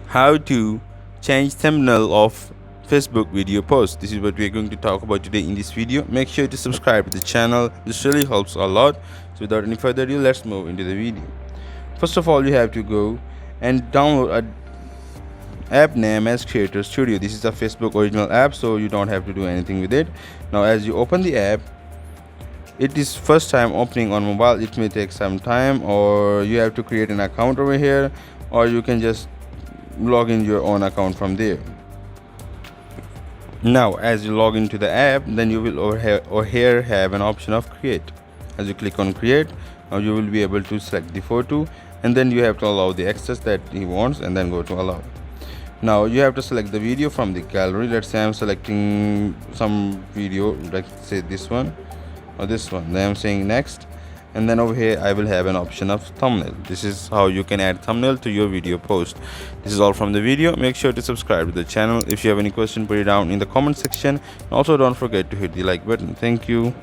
How to change thumbnail of Facebook video post. This is what we are going to talk about today in this video. Make sure to subscribe to the channel. This really helps a lot. So without any further ado, let's move into the video. First of all, you have to go and download a app name as Creator Studio. This is a Facebook original app, so you don't have to do anything with it. Now as you open the app, it is first time opening on mobile. It may take some time, or you have to create an account over here, or you can just log in your own account from there. Now as you log into the app, then you will over here have an option of create. As you click on create, now you will be able to select the photo, and then you have to allow the access that he wants, and then go to allow. Now you have to select the video from the gallery. Let's say I'm selecting some video, let's say this one or this one. Then I'm saying next, and then over here I will have an option of thumbnail. This is how you can add thumbnail to your video post. This is all from the video. Make sure to subscribe to the channel. If you have any question, put it down in the comment section. Also don't forget to hit the like button. Thank you.